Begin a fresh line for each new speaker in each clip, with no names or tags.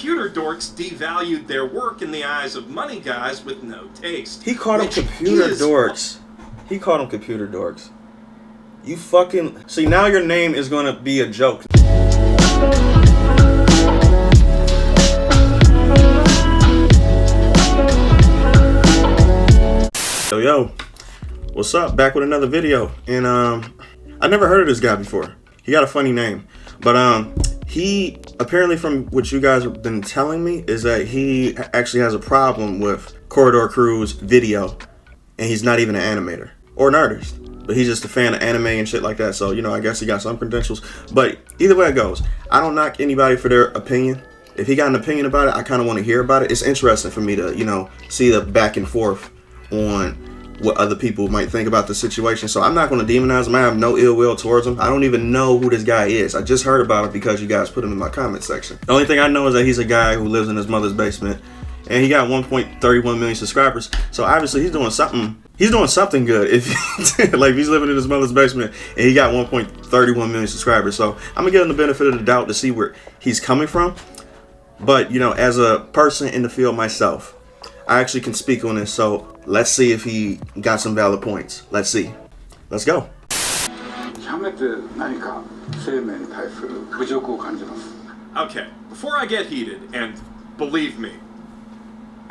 computer dorks devalued their work in the eyes of money guys with no taste.
He called them computer dorks. He called them computer dorks. You fucking... See, now your name is going to be a joke. Yo, what's up? Back with another video. And I never heard of this guy before. He got a funny name. But he, apparently from what you guys have been telling me, is that he actually has a problem with Corridor Crew's video. And he's not even an animator or an artist. But he's just a fan of anime and shit like that. So, you know, I guess he got some credentials. But either way it goes, I don't knock anybody for their opinion. If he got an opinion about it, I kind of want to hear about it. It's interesting for me to, you know, see the back and forth on what other people might think about the situation. So I'm not going to demonize him. I have no ill will towards him. I don't even know who this guy is. I just heard about it because you guys put him in my comment section. The only thing I know is that he's a guy who lives in his mother's basement. And he got 1.31 million subscribers. So obviously he's doing something. He's doing something good. If like if he's living in his mother's basement and he got 1.31 million subscribers. So I'm gonna give him the benefit of the doubt to see where he's coming from. But you know, as a person in the field myself, I actually can speak on this. So let's see if he got some valid points. Let's see. Let's go.
Okay, before I get heated, and believe me,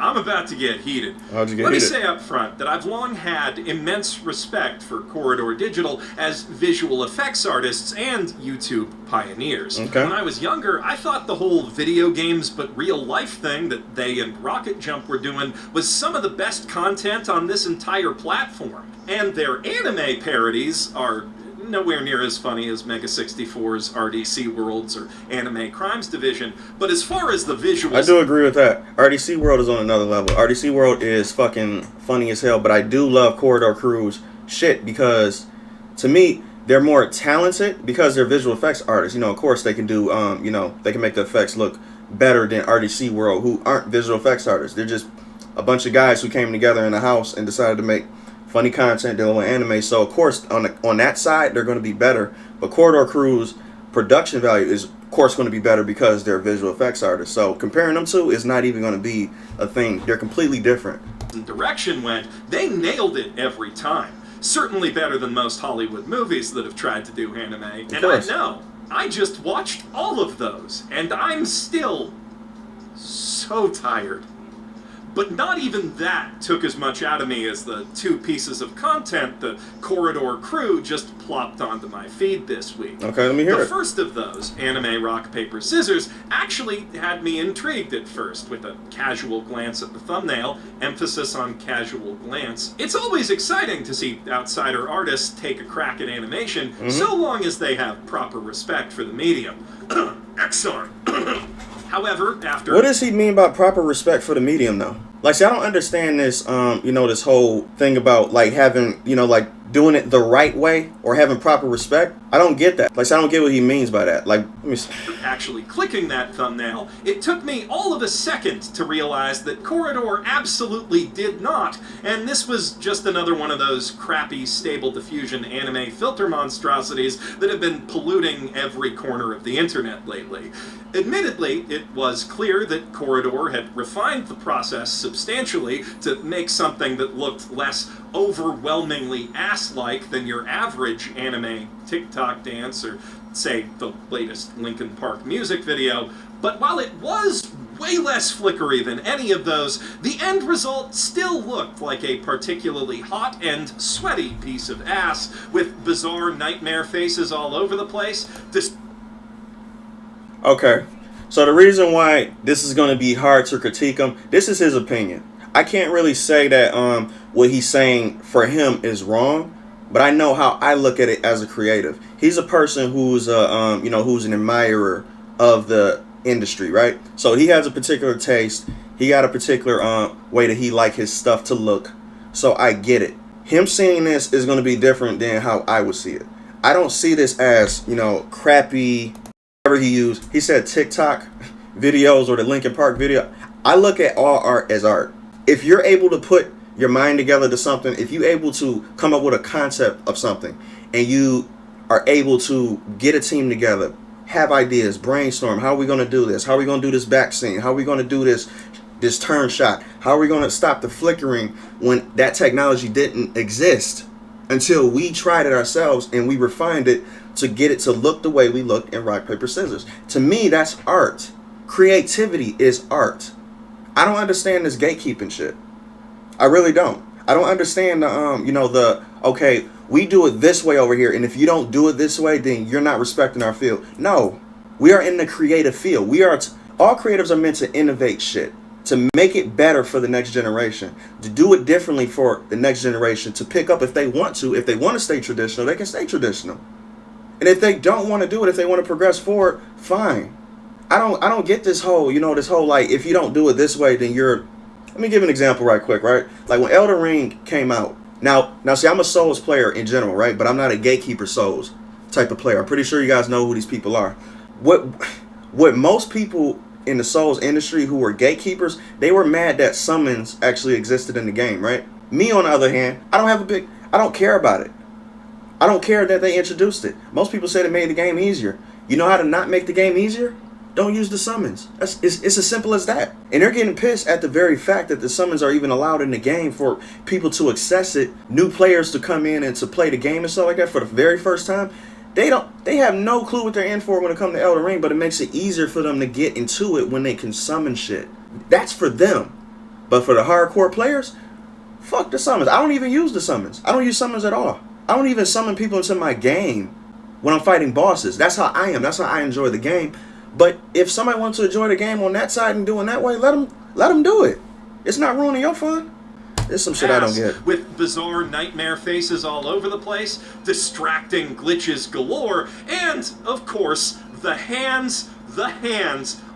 I'm about to get heated.
How'd you get
Let
heated?
me say up front that I've long had immense respect for Corridor Digital as visual effects artists and YouTube pioneers.
Okay.
When I was younger, I thought the whole video games but real life thing that they and Rocket Jump were doing was some of the best content on this entire platform. And their anime parodies are nowhere near as funny as Mega 64's RDC Worlds or Anime Crimes Division, but as far as the visuals...
I do agree with that. RDC World is on another level. RDC World is fucking funny as hell, but I do love Corridor Crew's shit because, to me, they're more talented because they're visual effects artists. You know, of course, they can do, you know, they can make the effects look better than RDC World, who aren't visual effects artists. They're just a bunch of guys who came together in a house and decided to make funny content dealing with anime. So of course on that side they're going to be better, but Corridor Crew's production value is of course going to be better because they're visual effects artists. So comparing them two is not even going to be a thing. They're completely different.
Direction went, they nailed it every time. Certainly better than most Hollywood movies that have tried to do anime. And I know, I just watched all of those and I'm still so tired. But not even that took as much out of me as the 2 pieces of content the Corridor Crew just plopped onto my feed this week.
Okay, let me hear it.
The first of those, Anime Rock Paper Scissors, actually had me intrigued at first with a casual glance at the thumbnail, emphasis on casual glance. It's always exciting to see outsider artists take a crack at animation, so long as they have proper respect for the medium. Excellent. However, after...
What does he mean by proper respect for the medium, though? Like, see, I don't understand this, you know, this whole thing about, like, having, you know, like, doing it the right way or having proper respect. I don't get that. Like, so I don't get what he means by that. Like, let me see.
Actually clicking that thumbnail, it took me all of a second to realize that Corridor absolutely did not, and this was just another one of those crappy Stable Diffusion anime filter monstrosities that have been polluting every corner of the internet lately. Admittedly, it was clear that Corridor had refined the process substantially to make something that looked less overwhelmingly ass-like than your average anime TikTok dance or, say, the latest Linkin Park music video. But while it was way less flickery than any of those, the end result still looked like a particularly hot and sweaty piece of ass with bizarre nightmare faces all over the place.
Okay, so the reason why this is going to be hard to critique him, this is his opinion. I can't really say that what he's saying for him is wrong, but I know how I look at it as a creative. He's a person who's you know, who's an admirer of the industry, right? So he has a particular taste. He got a particular way that he like his stuff to look. So I get it. Him seeing this is going to be different than how I would see it. I don't see this as, you know, crappy, whatever he used. He said TikTok videos or the Linkin Park video. I look at all art as art. If you're able to put your mind together to something, if you're able to come up with a concept of something and you are able to get a team together, have ideas, brainstorm. How are we going to do this? How are we going to do this back scene? How are we going to do this turn shot? How are we going to stop the flickering when that technology didn't exist until we tried it ourselves and we refined it to get it to look the way we look in rock, paper, scissors. To me, that's art. Creativity is art. I don't understand this gatekeeping shit. I really don't. I don't understand the okay, we do it this way over here, and if you don't do it this way, then you're not respecting our field. No, we are in the creative field. All creatives are meant to innovate shit, to make it better for the next generation, to do it differently for the next generation, to pick up if they want to. If they want to stay traditional, they can stay traditional. And if they don't want to do it, if they want to progress forward, fine. I don't get this whole, like, if you don't do it this way, then you're... Let me give an example right quick, right? Like when Elden Ring came out. Now see, I'm a Souls player in general, right? But I'm not a gatekeeper Souls type of player. I'm pretty sure you guys know who these people are. What most people in the Souls industry who were gatekeepers, they were mad that summons actually existed in the game, right? Me, on the other hand, I don't care about it. I don't care that they introduced it. Most people said it made the game easier. You know how to not make the game easier? Don't use the summons. It's as simple as that. And they're getting pissed at the very fact that the summons are even allowed in the game for people to access it, new players to come in and to play the game and stuff like that for the very first time. They have no clue what they're in for when it comes to Elden Ring, but it makes it easier for them to get into it when they can summon shit. That's for them. But for the hardcore players, fuck the summons. I don't even use the summons. I don't use summons at all. I don't even summon people into my game when I'm fighting bosses. That's how I am. That's how I enjoy the game. But if somebody wants to enjoy the game on that side and doing that way, let them do it. It's not ruining your fun. There's some shit I don't get.
With bizarre nightmare faces all over the place, distracting glitches galore, and, of course, the hands,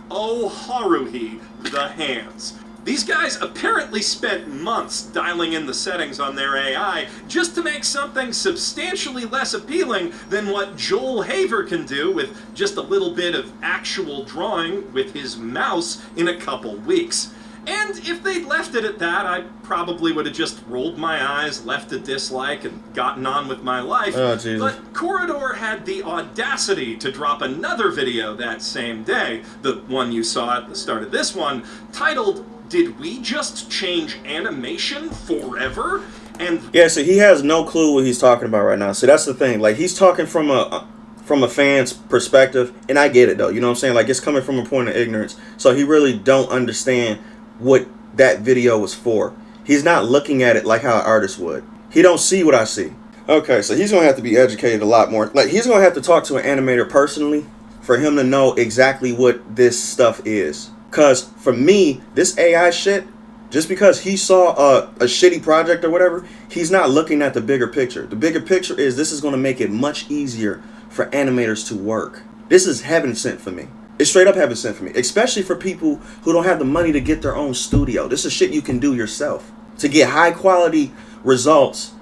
oh Haruhi, the hands. These guys apparently spent months dialing in the settings on their AI just to make something substantially less appealing than what Joel Haver can do with just a little bit of actual drawing with his mouse in a couple weeks. And if they'd left it at that, I probably would have just rolled my eyes, left a dislike, and gotten on with my life.
Oh, Jesus.
But Corridor had the audacity to drop another video that same day, the one you saw at the start of this one, titled, "Did we just change animation forever?" And
yeah, so he has no clue what he's talking about right now. So that's the thing. Like, he's talking from a fan's perspective, and I get it though. You know what I'm saying? Like, it's coming from a point of ignorance. So he really don't understand what that video was for. He's not looking at it like how an artist would. He don't see what I see. Okay, so he's gonna have to be educated a lot more. Like, he's gonna have to talk to an animator personally for him to know exactly what this stuff is. Because for me, this AI shit, just because he saw a shitty project or whatever, he's not looking at the bigger picture. The bigger picture is this is going to make it much easier for animators to work. This is heaven sent for me. It's straight up heaven sent for me. Especially for people who don't have the money to get their own studio. This is shit you can do yourself. To get high quality results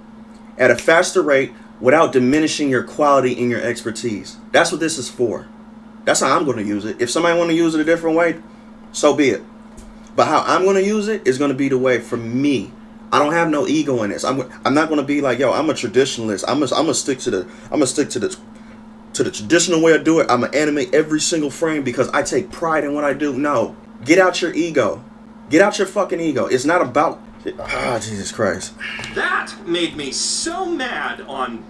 at a faster rate without diminishing your quality and your expertise. That's what this is for. That's how I'm going to use it. If somebody want to use it a different way, so be it. But how I'm going to use it is going to be the way for me. I don't have no ego in this. I'm not going to be like, yo, I'm a traditionalist. I'm gonna stick to the traditional way I do it. I'm gonna animate every single frame because I take pride in what I do. No. Get out your ego. Get out your fucking ego. It's not about Jesus Christ.
That made me so mad on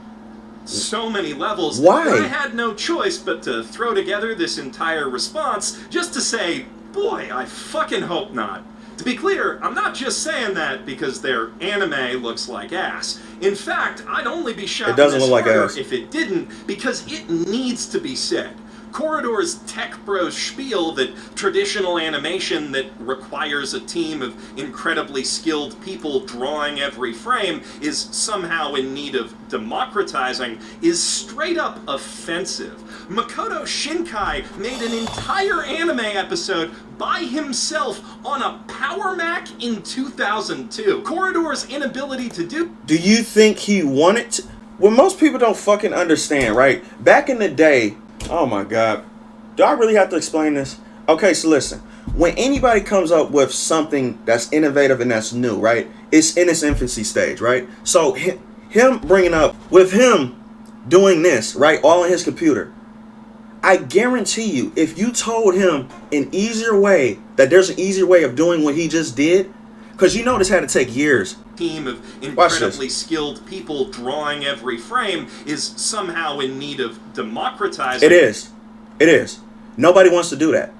so many levels.
Why?
That I had no choice but to throw together this entire response just to say, boy, I fucking hope not. To be clear, I'm not just saying that because their anime looks like ass. In fact, I'd only be shouting this harder if it didn't, because it needs to be said. Corridor's tech bro spiel that traditional animation that requires a team of incredibly skilled people drawing every frame is somehow in need of democratizing is straight up offensive. Makoto Shinkai made an entire anime episode by himself on a Power Mac in 2002. Corridor's inability to do...
Do you think he wanted to? Well, most people don't fucking understand, right? Back in the day... Oh my God. Do I really have to explain this? Okay, so listen. When anybody comes up with something that's innovative and that's new, right? It's in its infancy stage, right? So him bringing up, with him doing this, right? All on his computer. I guarantee you, if you told him an easier way, that there's an easier way of doing what he just did, because you know this had to take years.
Team of incredibly skilled people drawing every frame is somehow in need of democratizing.
It is. It is. Nobody wants to do that.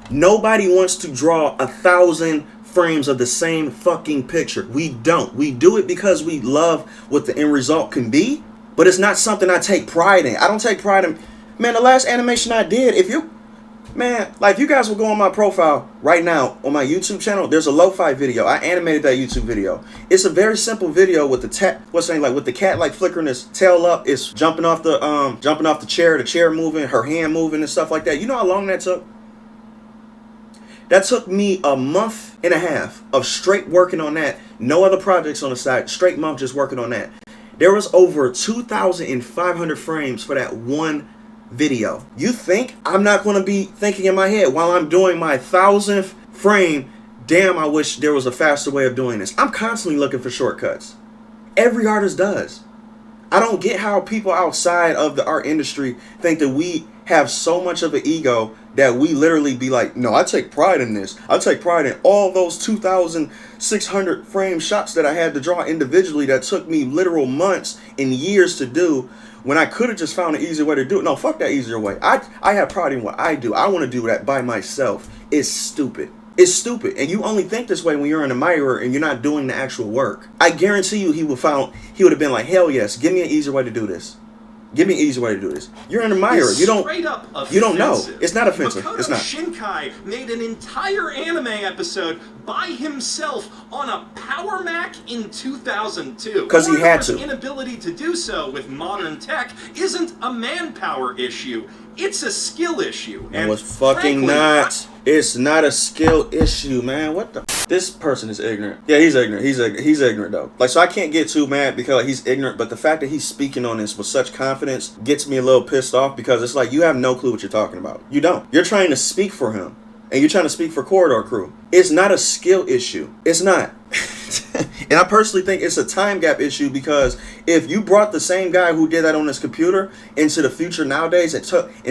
Nobody wants to draw 1,000 frames of the same fucking picture. We don't. We do it because we love what the end result can be, but it's not something I take pride in. I don't take pride in. Man, the last animation I did, if you guys will go on my profile right now on my YouTube channel, there's a lo-fi video. I animated that YouTube video. It's a very simple video with the cat like flickering his tail up, it's jumping off the chair moving, her hand moving and stuff like that. You know how long that took? That took me a month and a half of straight working on that. No other projects on the side. Straight month just working on that. There was over 2,500 frames for that one video. You think I'm not going to be thinking in my head while I'm doing my 1,000th frame, damn, I wish there was a faster way of doing this. I'm constantly looking for shortcuts. Every artist does. I don't get how people outside of the art industry think that we have so much of an ego that we literally be like, no, I take pride in this. I take pride in all those 2,600 frame shots that I had to draw individually that took me literal months and years to do, when I could have just found an easier way to do it. No, fuck that easier way. I have pride in what I do. I want to do that by myself. It's stupid. It's stupid. And you only think this way when you're an admirer and you're not doing the actual work. I guarantee you he would have been like, hell yes, give me an easier way to do this. Give me an easy way to do this. You're an admirer. You don't know. It's not offensive.
Makoto
It's not.
Shinkai made an entire anime episode by himself on a Power Mac in 2002.
Because he had to.
Inability to do so with modern tech isn't a manpower issue. It's a skill issue.
And was fucking not. It's not a skill issue, man. What the? This person is ignorant. Yeah, he's ignorant. He's ignorant though. Like, so I can't get too mad because he's ignorant. But the fact that he's speaking on this with such confidence gets me a little pissed off, because it's like you have no clue what you're talking about. You don't. You're trying to speak for him, and you're trying to speak for Corridor Crew. It's not a skill issue. It's not. And I personally think it's a time gap issue, because if you brought the same guy who did that on his computer into the future nowadays and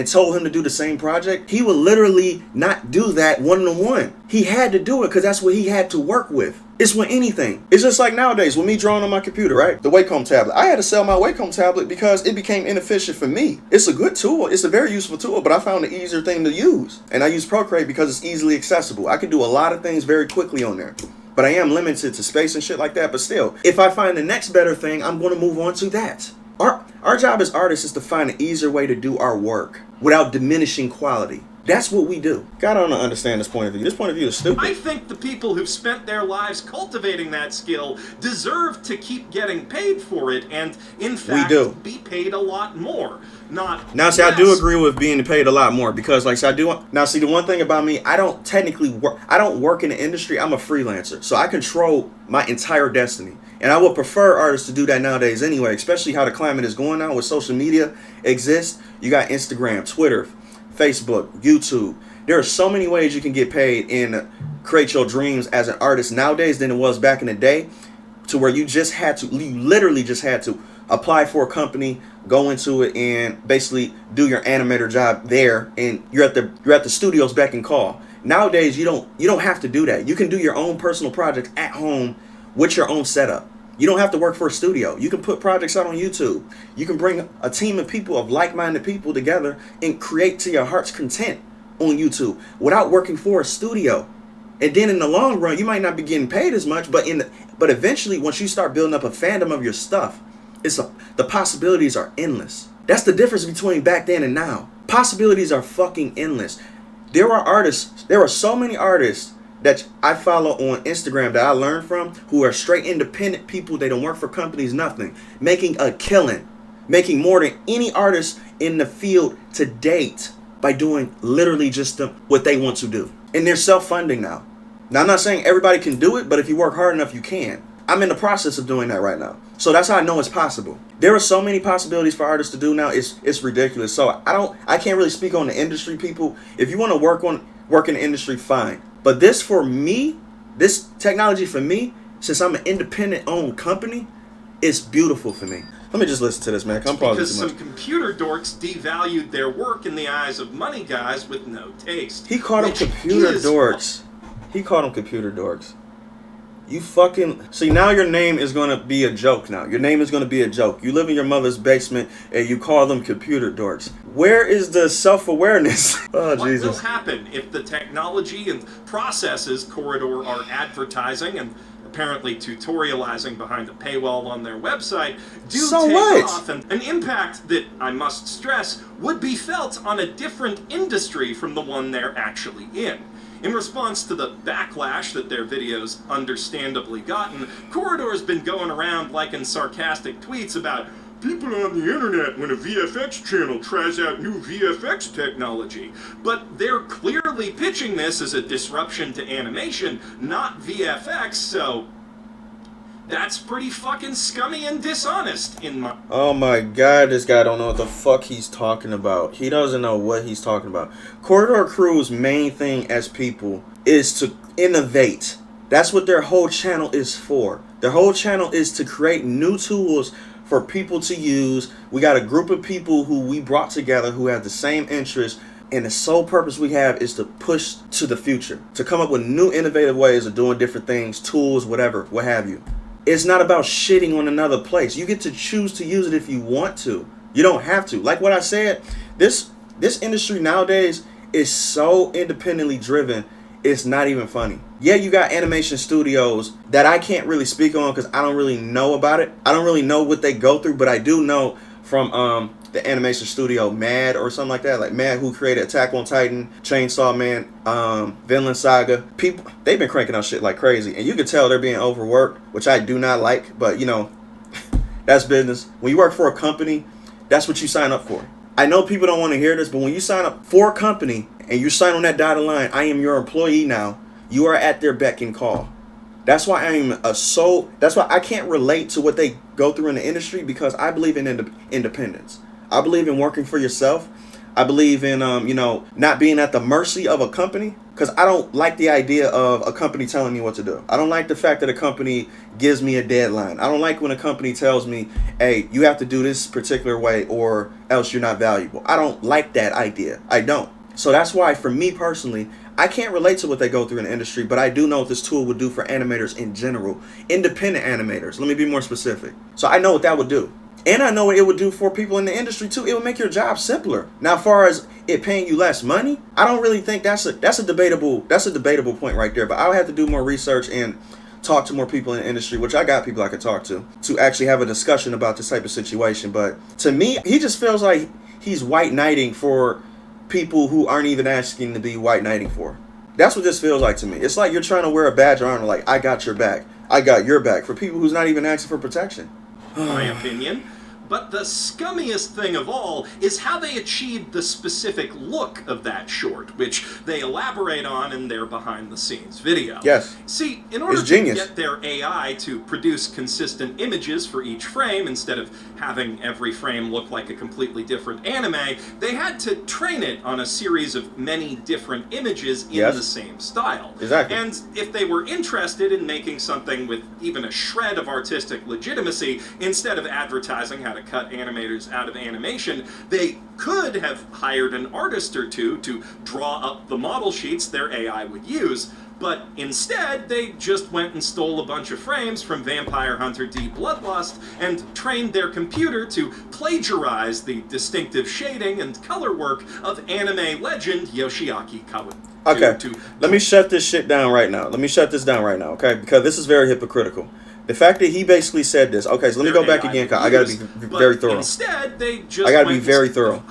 told him to do the same project, he would literally not do that one-on-one. He had to do it because that's what he had to work with. It's with anything. It's just like nowadays with me drawing on my computer, right? The Wacom tablet. I had to sell my Wacom tablet because it became inefficient for me. It's a good tool. It's a very useful tool, but I found the easier thing to use. And I use Procreate because it's easily accessible. I can do a lot of things very quickly on there. But I am limited to space and shit like that. But still, if I find the next better thing, I'm going to move on to that. Our job as artists is to find an easier way to do our work without diminishing quality. That's what we do. God, I don't understand this point of view. This point of view is stupid.
I think the people who've spent their lives cultivating that skill deserve to keep getting paid for it, and in fact, be paid a lot more.
Now, see, I do agree with being paid a lot more, because, like, so I do. Now, see, the one thing about me, I don't technically work. I don't work in the industry. I'm a freelancer, so I control my entire destiny. And I would prefer artists to do that nowadays anyway, especially how the climate is going now with social media exists. You got Instagram, Twitter, Facebook, YouTube. There are so many ways you can get paid and create your dreams as an artist nowadays than it was back in the day, to where you literally just had to apply for a company, go into it, and basically do your animator job there, and you're at the studio's beck and call. Nowadays, you don't have to do that. You can do your own personal projects at home with your own setup. You don't have to work for a studio. You can put projects out on YouTube. You can bring a team of people, of like-minded people together, and create to your heart's content on YouTube without working for a studio. And then in the long run, you might not be getting paid as much, but eventually, once you start building up a fandom of your stuff, the possibilities are endless. That's the difference between back then and now. Possibilities are fucking endless. There are so many artists that I follow on Instagram that I learned from, who are straight independent people. They don't work for companies, nothing. Making a killing. Making more than any artist in the field to date by doing literally just what they want to do. And they're self-funding now. Now, I'm not saying everybody can do it, but if you work hard enough, you can. I'm in the process of doing that right now. So that's how I know it's possible. There are so many possibilities for artists to do now. It's ridiculous. So I can't really speak on the industry, people. If you want to work in the industry, fine. But this technology for me, since I'm an independent owned company, it's beautiful for me. Let me just listen to this, man. I'm pausing
because
too much.
some computer dorks devalued their work in the eyes of money guys with no taste.
He called them computer dorks. He called them computer dorks. You fucking... See, now your name is going to be a joke now. Your name is going to be a joke. You live in your mother's basement and you call them computer dorks. Where is the self-awareness? Oh, Jesus.
What will happen if the technology and processes Corridor are advertising and apparently tutorializing behind a paywall on their website do take off? And an impact that, I must stress, would be felt on a different industry from the one they're actually in. In response to the backlash that their videos understandably gotten, Corridor's been going around liking sarcastic tweets about people on the internet when a VFX channel tries out new VFX technology. But they're clearly pitching this as a disruption to animation, not VFX, so that's pretty fucking scummy and dishonest in my...
Oh my god, this guy don't know what the fuck he's talking about. He doesn't know what he's talking about. Corridor Crew's main thing as people is to innovate. That's what their whole channel is for. Their whole channel is to create new tools for people to use. We got a group of people who we brought together who have the same interests, and the sole purpose we have is to push to the future, to come up with new innovative ways of doing different things, tools, whatever, what have you. It's not about shitting on another place. You get to choose to use it if you want to. You don't have to. Like what I said, this industry nowadays is so independently driven, it's not even funny. Yeah, you got animation studios that I can't really speak on because I don't really know about it. I don't really know what they go through, but I do know from the animation studio Mad or something like that. Like Mad, who created Attack on Titan, Chainsaw Man, Vinland Saga. People, they've been cranking out shit like crazy. And you can tell they're being overworked, which I do not like. But, you know, that's business. When you work for a company, that's what you sign up for. I know people don't want to hear this, but when you sign up for a company and you sign on that dotted line, I am your employee now. You are at their beck and call. That's why that's why I can't relate to what they go through in the industry, because I believe in independence. I believe in working for yourself. I believe in, not being at the mercy of a company, because I don't like the idea of a company telling me what to do. I don't like the fact that a company gives me a deadline. I don't like when a company tells me, hey, you have to do this particular way or else you're not valuable. I don't like that idea. I don't. So that's why, for me personally, I can't relate to what they go through in the industry, but I do know what this tool would do for animators in general. Independent animators. Let me be more specific. So I know what that would do. And I know what it would do for people in the industry too. It would make your job simpler. Now, as far as it paying you less money, I don't really think that's a debatable point right there. But I'll have to do more research and talk to more people in the industry, which I got people I could talk to actually have a discussion about this type of situation. But to me, he just feels like he's white knighting for people who aren't even asking to be white knighting for. That's what this feels like to me. It's like you're trying to wear a badge of honor, like, I got your back. I got your back, for people who's not even asking for protection.
My opinion. But the scummiest thing of all is how they achieved the specific look of that short, which they elaborate on in their behind-the-scenes video.
Yes.
See, in order to get their AI to produce consistent images for each frame, instead of having every frame look like a completely different anime, they had to train it on a series of many different images in the same style.
Exactly.
And if they were interested in making something with even a shred of artistic legitimacy, instead of advertising how to cut animators out of animation, they could have hired an artist or two to draw up the model sheets their AI would use, but instead they just went and stole a bunch of frames from Vampire Hunter D Bloodlust and trained their computer to plagiarize the distinctive shading and color work of anime legend Yoshiaki Kawai.
Okay, let me shut this shit down right now. Let me shut this down right now, okay? Because this is very hypocritical. The fact that he basically said this. Okay, so let me go back again, because I gotta be very thorough.
Instead, they just
I gotta be very thorough.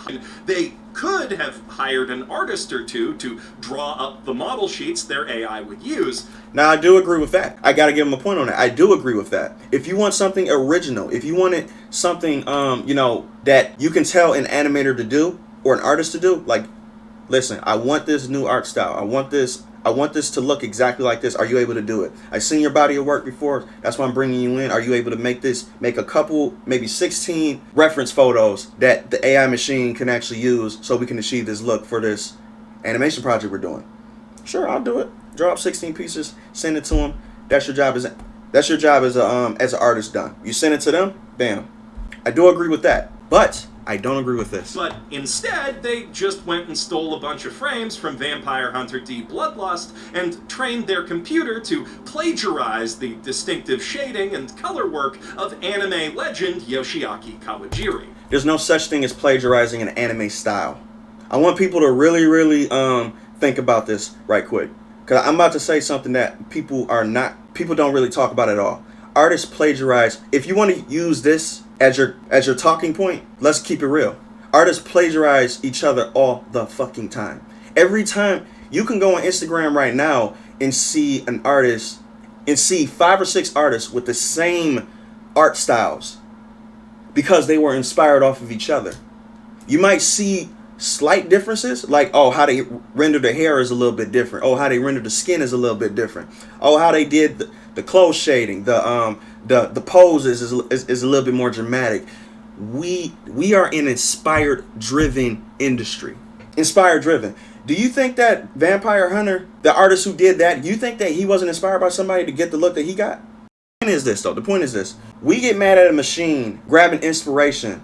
They could have hired an artist or two to draw up the model sheets their AI would use.
Now, I do agree with that. I gotta give him a point on that. I do agree with that. If you want something original, if you wanted something, that you can tell an animator to do or an artist to do, like, listen, I want this new art style. I want this to look exactly like this. Are you able to do it? I've seen your body of work before. That's why I'm bringing you in. Are you able to make a couple, maybe 16 reference photos that the AI machine can actually use so we can achieve this look for this animation project we're doing? Sure, I'll do it. Draw up 16 pieces, send it to them. That's your job as an artist done. You send it to them, bam. I do agree with that. But I don't agree with this.
But instead, they just went and stole a bunch of frames from Vampire Hunter D Bloodlust and trained their computer to plagiarize the distinctive shading and color work of anime legend Yoshiaki Kawajiri.
There's no such thing as plagiarizing an anime style. I want people to really think about this right quick. Because I'm about to say something that people don't really talk about at all. Artists plagiarize. If you want to use this as your talking point, let's keep it real. Artists plagiarize each other all the fucking time. Every time you can go on Instagram right now and see an artist and see 5 or 6 artists with the same art styles because they were inspired off of each other. You might see slight differences, like, oh, how they render the hair is a little bit different. Oh, how they render the skin is a little bit different. Oh, how they did the clothes shading, the poses is a little bit more dramatic. We are an inspired driven industry. Inspired driven. Do you think that Vampire Hunter, the artist who did that, you think that he wasn't inspired by somebody to get the look that he got? The point is this. We get mad at a machine grabbing inspiration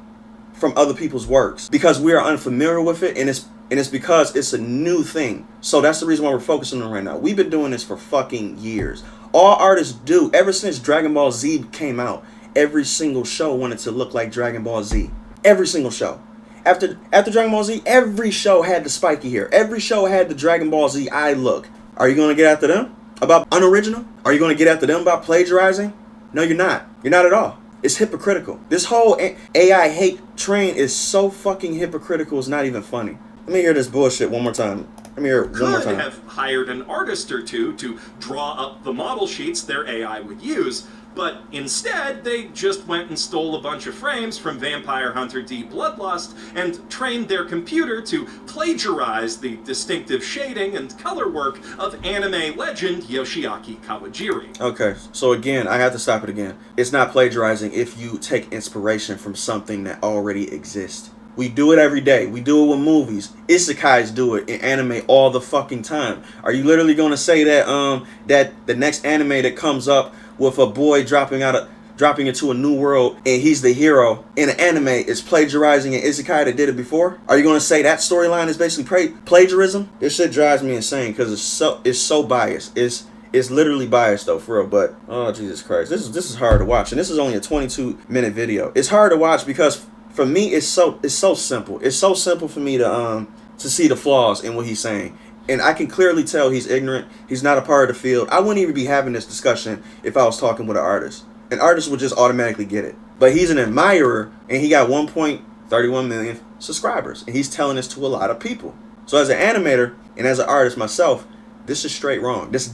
from other people's works because we are unfamiliar with it, and it's because it's a new thing. So that's the reason why we're focusing on it right now. We've been doing this for fucking years. All artists do, ever since Dragon Ball Z came out, every single show wanted to look like Dragon Ball Z. Every single show. After Dragon Ball Z, every show had the spiky hair. Every show had the Dragon Ball Z eye look. Are you going to get after them about unoriginal? Are you going to get after them about plagiarizing? No, you're not. You're not at all. It's hypocritical. This whole AI hate train is so fucking hypocritical, it's not even funny. Let me hear this bullshit one more time. Let me hear it one more time.
Could have hired an artist or two to draw up the model sheets their AI would use, but instead they just went and stole a bunch of frames from Vampire Hunter D Bloodlust and trained their computer to plagiarize the distinctive shading and color work of anime legend Yoshiaki Kawajiri.
Okay, so again, I have to stop it again. It's not plagiarizing if you take inspiration from something that already exists. We do it every day. We do it with movies. Isekais do it in anime all the fucking time. Are you literally going to say that that the next anime that comes up with a boy dropping into a new world and he's the hero in an anime is plagiarizing an isekai that did it before? Are you going to say that storyline is basically plagiarism? This shit drives me insane because it's so biased. It's literally biased though, for real. But oh Jesus Christ, this is hard to watch, and this is only a 22-minute video. It's hard to watch because for me it's so simple. It's so simple for me to see the flaws in what he's saying. And I can clearly tell he's ignorant. He's not a part of the field. I wouldn't even be having this discussion if I was talking with an artist. An artist would just automatically get it. But he's an admirer, and he got 1.31 million subscribers. And he's telling this to a lot of people. So as an animator and as an artist myself, this is straight wrong. This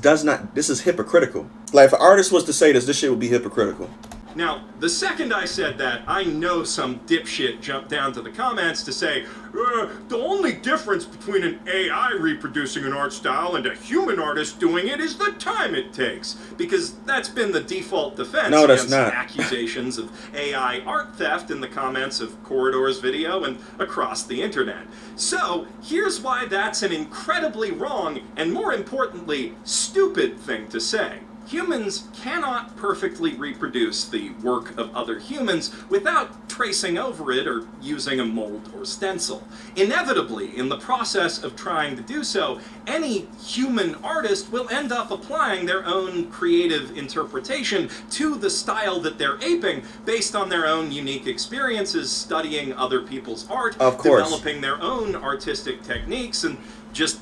is hypocritical. Like if an artist was to say this shit would be hypocritical.
Now, the second I said that, I know some dipshit jumped down to the comments to say, the only difference between an AI reproducing an art style and a human artist doing it is the time it takes. Because that's been the default defense against accusations of AI art theft in the comments of Corridor's video and across the internet. So, here's why that's an incredibly wrong and, more importantly, stupid thing to say. Humans cannot perfectly reproduce the work of other humans without tracing over it or using a mold or stencil. Inevitably, in the process of trying to do so, any human artist will end up applying their own creative interpretation to the style that they're aping based on their own unique experiences studying other people's art, developing their own artistic techniques, and just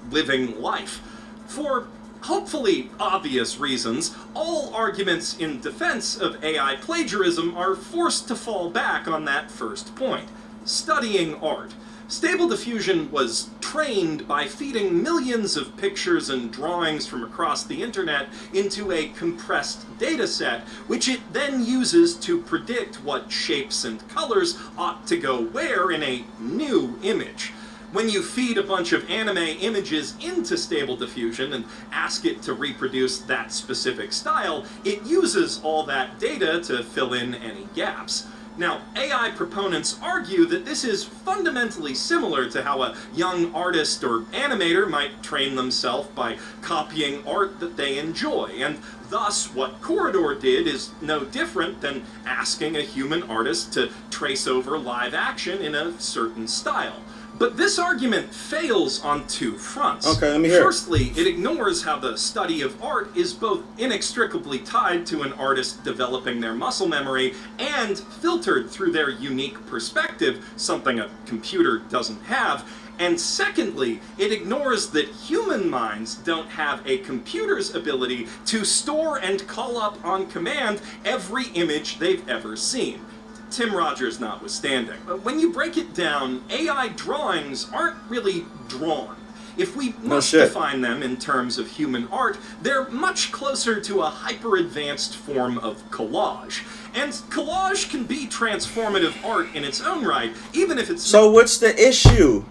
living life. For hopefully obvious reasons, all arguments in defense of AI plagiarism are forced to fall back on that first point: studying art. Stable Diffusion was trained by feeding millions of pictures and drawings from across the internet into a compressed dataset, which it then uses to predict what shapes and colors ought to go where in a new image. When you feed a bunch of anime images into Stable Diffusion and ask it to reproduce that specific style, it uses all that data to fill in any gaps. Now, AI proponents argue that this is fundamentally similar to how a young artist or animator might train themselves by copying art that they enjoy, and thus what Corridor did is no different than asking a human artist to trace over live action in a certain style. But this argument fails on two fronts.
Okay, let me hear it.
Firstly, it ignores how the study of art is both inextricably tied to an artist developing their muscle memory and filtered through their unique perspective, something a computer doesn't have. And secondly, it ignores that human minds don't have a computer's ability to store and call up on command every image they've ever seen. Tim Rogers notwithstanding. When you break it down, AI drawings aren't really drawn. If we must define them in terms of human art, they're much closer to a hyper-advanced form of collage. And collage can be transformative art in its own right, even if it's...
So what's the issue?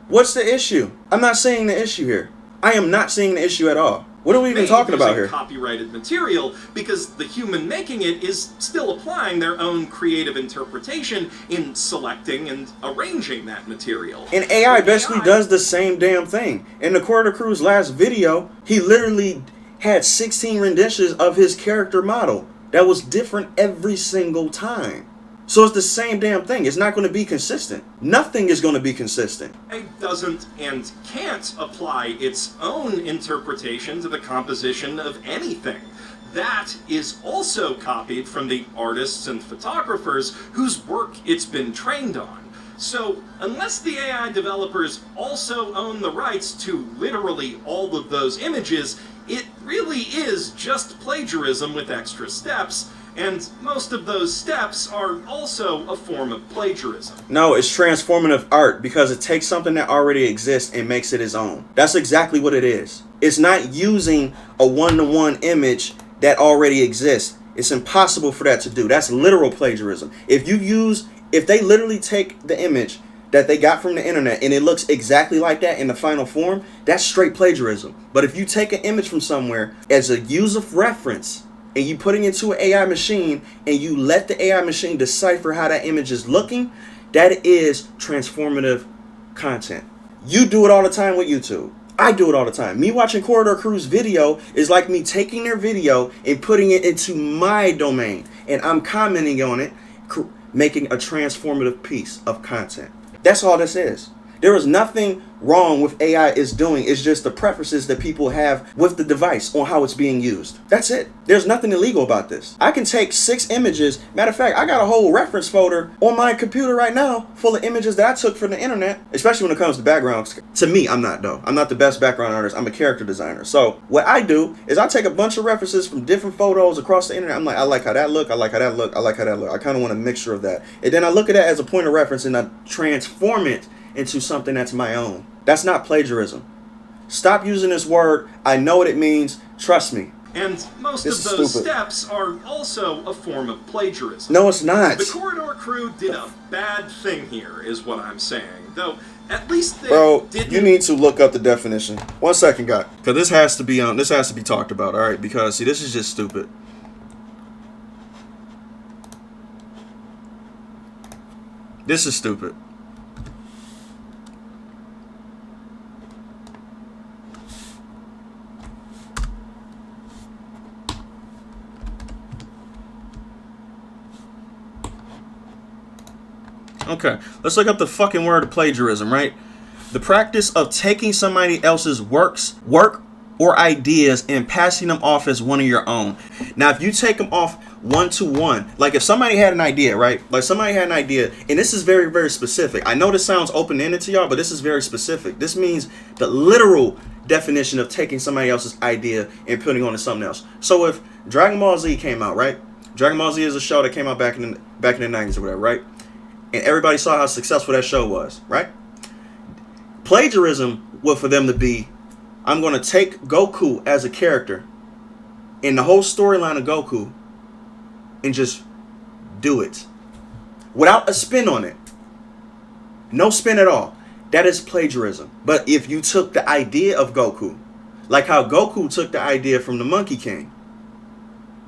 What's the issue? I'm not seeing the issue here. I am not seeing the issue at all. What are we even talking about here?
Copyrighted material, because the human making it is still applying their own creative interpretation in selecting and arranging that material.
And AI basically does the same damn thing. In the Corridor Crew's last video, he literally had 16 renditions of his character model that was different every single time. So it's the same damn thing. It's not going to be consistent. Nothing is going to be consistent.
It doesn't and can't apply its own interpretation to the composition of anything. That is also copied from the artists and photographers whose work it's been trained on. So, unless the AI developers also own the rights to literally all of those images, it really is just plagiarism with extra steps. And most of those steps are also a form of plagiarism.
No, it's transformative art because it takes something that already exists and makes it its own. That's exactly what it is. It's not using a one-to-one image that already exists. It's impossible for that to do. That's literal plagiarism. If they literally take the image that they got from the internet and it looks exactly like that in the final form, that's straight plagiarism. But if you take an image from somewhere as a use of reference, and you put it into an AI machine, and you let the AI machine decipher how that image is looking, that is transformative content. You do it all the time with YouTube. I do it all the time. Me watching Corridor Crew's video is like me taking their video and putting it into my domain, and I'm commenting on it, making a transformative piece of content. That's all this is. There is nothing wrong with AI is doing. It's just the preferences that people have with the device on how it's being used. That's it. There's nothing illegal about this. I can take 6 images. Matter of fact, I got a whole reference folder on my computer right now full of images that I took from the internet, especially when it comes to backgrounds. To me, I'm not though. I'm not the best background artist. I'm a character designer. So what I do is I take a bunch of references from different photos across the internet. I'm like, I like how that look. I like how that look. I like how that look. I kind of want a mixture of that. And then I look at that as a point of reference and I transform it into something that's my own. That's not plagiarism. Stop using this word. I know what it means. Trust me.
And most of those steps are also a form of plagiarism.
No, it's not.
The Corridor Crew did a bad thing here, is what I'm saying. Though, at least they didn't...
you need to look up the definition. 1 second, guy. Because this has to be talked about, all right? Because, see, this is just stupid. This is stupid. Okay, let's look up the fucking word of plagiarism, right? The practice of taking somebody else's work or ideas and passing them off as one of your own. Now, if you take them off one-to-one, like if somebody had an idea, right? Like somebody had an idea, and this is very, very specific. I know this sounds open-ended to y'all, but this is very specific. This means the literal definition of taking somebody else's idea and putting on to something else. So if Dragon Ball Z came out, right? Dragon Ball Z is a show that came out back in the 90s or whatever, right? And everybody saw how successful that show was, right? Plagiarism would for them to be, I'm going to take Goku as a character in the whole storyline of Goku and just do it without a spin on it. No spin at all. That is plagiarism. But if you took the idea of Goku, like how Goku took the idea from the Monkey King,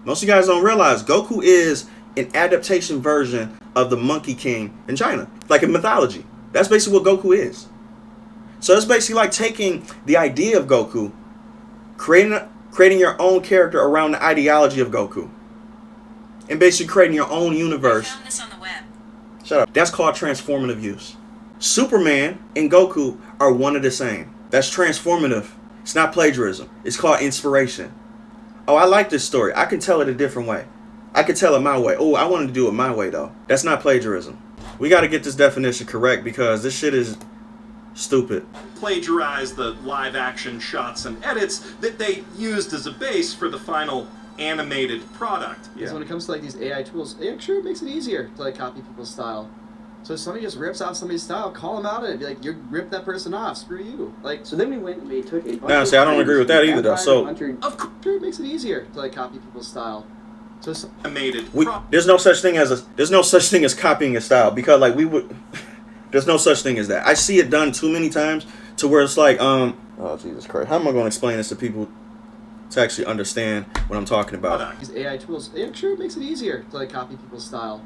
most of you guys don't realize Goku is an adaptation version of the Monkey King in China, like in mythology. That's basically what Goku is. So it's basically like taking the idea of Goku, creating your own character around the ideology of Goku, and basically creating your own universe.
I found this on the web.
Shut up. That's called transformative use. Superman and Goku are one of the same. That's transformative. It's not plagiarism. It's called inspiration. Oh, I like this story. I can tell it a different way. I can tell it my way. Oh, I wanted to do it my way, though. That's not plagiarism. We got to get this definition correct because this shit is stupid.
Plagiarize the live action shots and edits that they used as a base for the final animated product.
Because when it comes to like these AI tools, it actually makes it easier to like copy people's style. So if somebody just rips off somebody's style, call them out and be like, you ripped that person off, screw you. Like,
So then we went and we took a bunch
Now,
of
see, I don't agree with that either, though. So
Of course,
it makes it easier to like copy people's style. So
animated
there's no such thing as copying a style because like there's no such thing as that. I see it done too many times to where it's like oh Jesus Christ, how am I going to explain this to people to actually understand what I'm talking about?
these AI tools, it actually makes it easier to like copy people's style.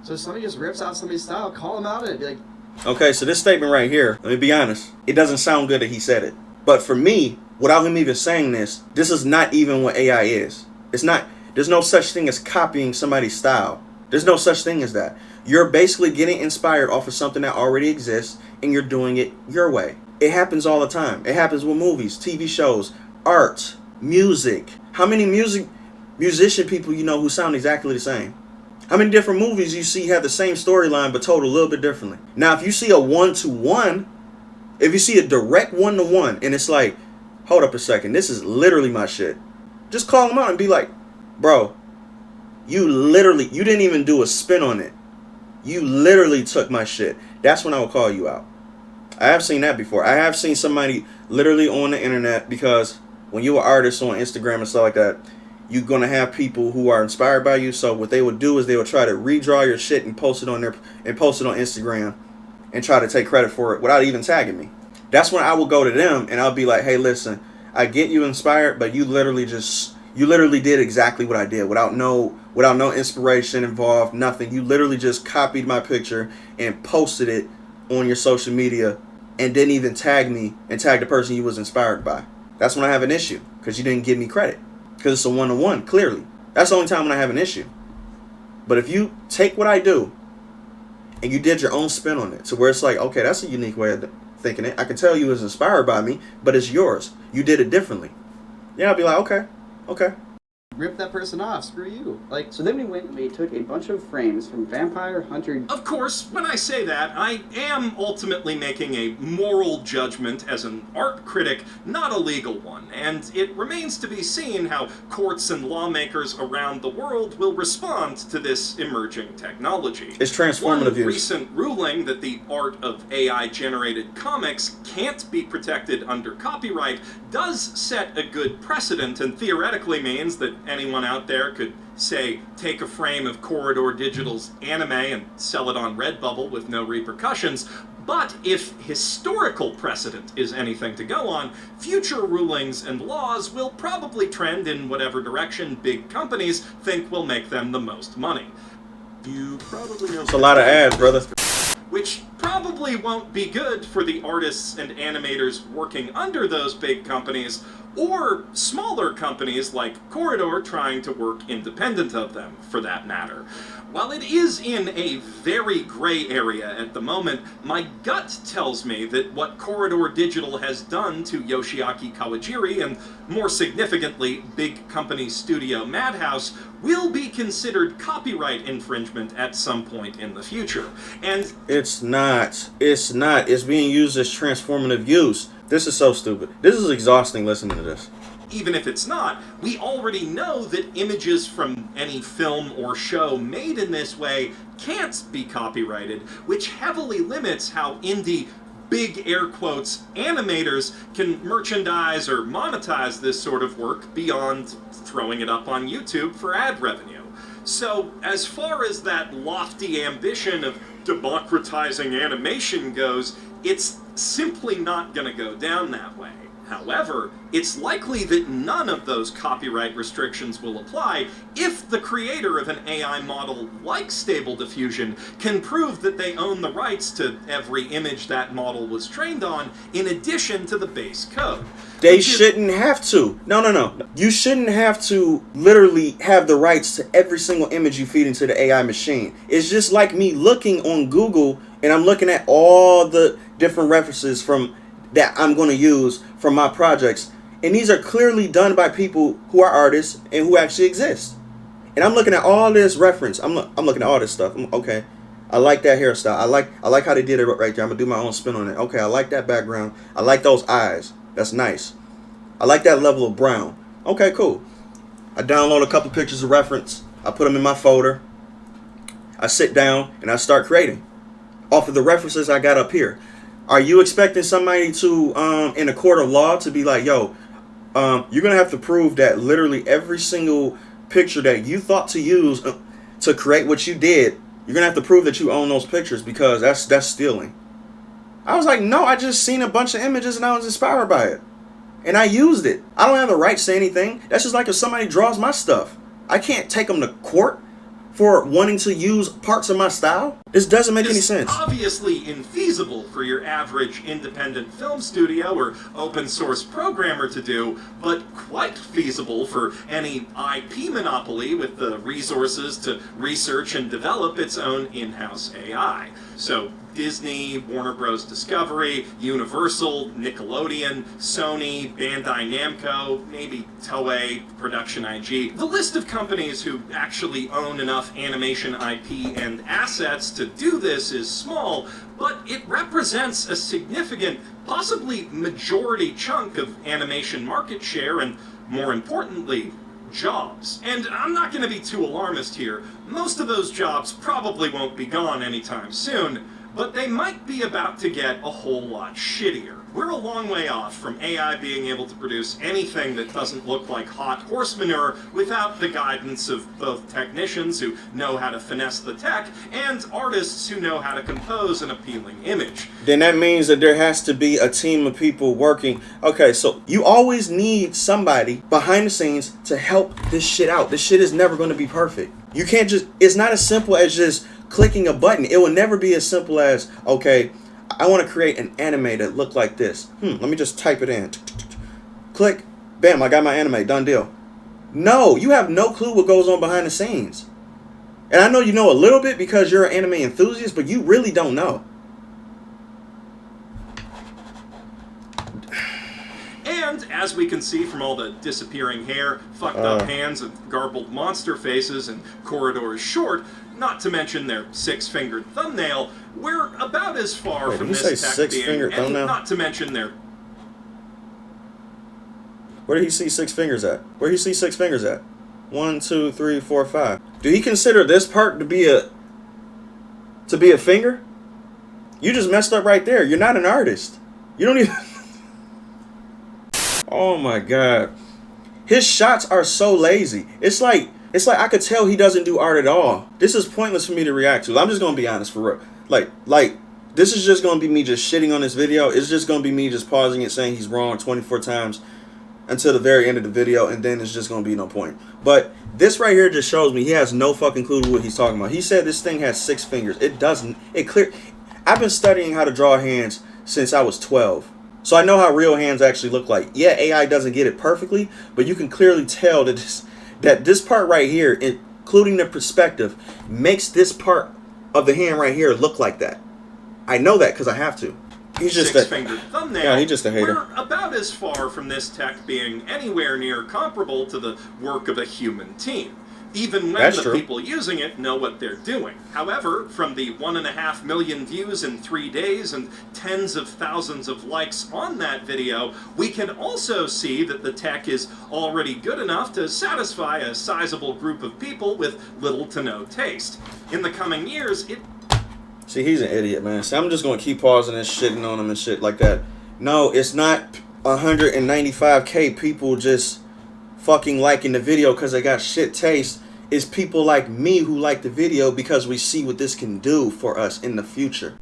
So if somebody just rips off somebody's style, call them out and be like,
Okay, so this statement right here, let me be honest, it doesn't sound good that he said it. But for me, without him even saying this is not even what AI is. It's not. There's no such thing as copying somebody's style. There's no such thing as that. You're basically getting inspired off of something that already exists and you're doing it your way. It happens all the time. It happens with movies, TV shows, art, music. How many musician people you know who sound exactly the same? How many different movies you see have the same storyline but told a little bit differently? Now, if you see a one-to-one, if you see a direct one-to-one and it's like, hold up a second, this is literally my shit. Just call them out and be like, bro, you didn't even do a spin on it. You literally took my shit. That's when I will call you out. I have seen that before. I have seen somebody literally on the internet because when you're an artist on Instagram and stuff like that, you're going to have people who are inspired by you. So what they would do is they would try to redraw your shit and post it on Instagram and try to take credit for it without even tagging me. That's when I will go to them and I'll be like, hey, listen, I get you inspired, but you literally did exactly what I did without no inspiration involved, nothing. You literally just copied my picture and posted it on your social media and didn't even tag me and tag the person you was inspired by. That's when I have an issue because you didn't give me credit because it's a one-to-one, clearly. That's the only time when I have an issue. But if you take what I do and you did your own spin on it to where it's like, okay, that's a unique way of thinking it. I can tell you was inspired by me, but it's yours. You did it differently. Yeah, I'll be like, okay.
rip that person off, screw you. Like,
So then we went and we took a bunch of frames from Vampire Hunter.
Of course, when I say that, I am ultimately making a moral judgment as an art critic, not a legal one, and it remains to be seen how courts and lawmakers around the world will respond to this emerging technology.
It's transformative
One
use.
recent ruling that the art of AI-generated comics can't be protected under copyright does set a good precedent and theoretically means that anyone out there could, say, take a frame of Corridor Digital's anime and sell it on Redbubble with no repercussions. But if historical precedent is anything to go on, future rulings and laws will probably trend in whatever direction big companies think will make them the most money. You probably know
It's a lot of ads, brother.
which probably won't be good for the artists and animators working under those big companies, or smaller companies like Corridor trying to work independent of them, for that matter. While it is in a very gray area at the moment, my gut tells me that what Corridor Digital has done to Yoshiaki Kawajiri, and more significantly, big company Studio Madhouse, will be considered copyright infringement at some point in the future. And
It's not. It's not. It's being used as transformative use. This is so stupid. This is exhausting listening to this.
even if it's not, we already know that images from any film or show made in this way can't be copyrighted, which heavily limits how indie, big air quotes, animators can merchandise or monetize this sort of work beyond throwing it up on YouTube for ad revenue. So, as far as that lofty ambition of democratizing animation goes, it's simply not going to go down that way. However, it's likely that none of those copyright restrictions will apply if the creator of an AI model like Stable Diffusion can prove that they own the rights to every image that model was trained on, in addition to the base code.
They shouldn't have to. No. You shouldn't have to literally have the rights to every single image you feed into the AI machine. It's just like me looking on Google and I'm looking at all the different references from that I'm going to use from my projects. And these are clearly done by people who are artists and who actually exist. And I'm looking at all this reference. I'm looking at all this stuff. Okay. I like that hairstyle. I like how they did it right there. I'm going to do my own spin on it. Okay, I like that background. I like those eyes. That's nice. I like that level of brown. Okay, cool. I download a couple pictures of reference. I put them in my folder. I sit down and I start creating off of the references I got up here. Are you expecting somebody to, in a court of law, to be like, yo, you're going to have to prove that literally every single picture that you thought to use to create what you did, you're going to have to prove that you own those pictures because that's stealing. I was like, no, I just seen a bunch of images and I was inspired by it. And I used it. I don't have the right to say anything. That's just like if somebody draws my stuff. I can't take them to court for wanting to use parts of my style. This doesn't make any sense.
It's obviously infeasible for your average independent film studio or open source programmer to do, but quite feasible for any IP monopoly with the resources to research and develop its own in-house AI. So Disney, Warner Bros. Discovery, Universal, Nickelodeon, Sony, Bandai Namco, maybe Toei, Production IG. The list of companies who actually own enough animation IP and assets to do this is small, but it represents a significant, possibly majority chunk of animation market share and, more importantly, jobs. And I'm not going to be too alarmist here. Most of those jobs probably won't be gone anytime soon, but they might be about to get a whole lot shittier. We're a long way off from AI being able to produce anything that doesn't look like hot horse manure without the guidance of both technicians who know how to finesse the tech and artists who know how to compose an appealing image.
Then that means that there has to be a team of people working. Okay, so you always need somebody behind the scenes to help this shit out. This shit is never going to be perfect. You can't just, it's not as simple as just clicking a button. It will never be as simple as, okay, I want to create an anime that look like this. Let me just type it in. Click. Bam, I got my anime. Done deal. No, you have no clue what goes on behind the scenes. And I know you know a little bit because you're an anime enthusiast, but you really don't know.
And, as we can see from all the disappearing hair, fucked up hands, and garbled monster faces, and corridors short, not to mention their six-fingered thumbnail, we're about as far from this tech being, and not to mention their...
Where did he see six fingers at? Where did he see six fingers at? 1, 2, 3, 4, 5. Do he consider this part to be a finger? You just messed up right there. You're not an artist. You don't even... Oh my god. His shots are so lazy. It's like I could tell he doesn't do art at all. This is pointless for me to react to. I'm just gonna be honest for real. Like this is just gonna be me just shitting on this video. It's just gonna be me just pausing it, saying he's wrong 24 times until the very end of the video, and then it's just gonna be no point. But this right here just shows me he has no fucking clue what he's talking about. He said this thing has 6 fingers. It doesn't. I've been studying how to draw hands since I was 12. So I know how real hands actually look like. Yeah, AI doesn't get it perfectly, but you can clearly tell that this part right here, including the perspective, makes this part of the hand right here look like that. I know that because I have to. He's just
six-fingered thumbnail.
Yeah, he's just a hater.
We're about as far from this tech being anywhere near comparable to the work of a human team, even when the people using it know what they're doing. However, from the 1.5 million views in 3 days and tens of thousands of likes on that video, we can also see that the tech is already good enough to satisfy a sizable group of people with little to no taste. In the coming years,
See, he's an idiot, man. See, I'm just going to keep pausing and shitting on him and shit like that. No, it's not 195K people just fucking liking the video because they got shit taste. It's people like me who like the video because we see what this can do for us in the future.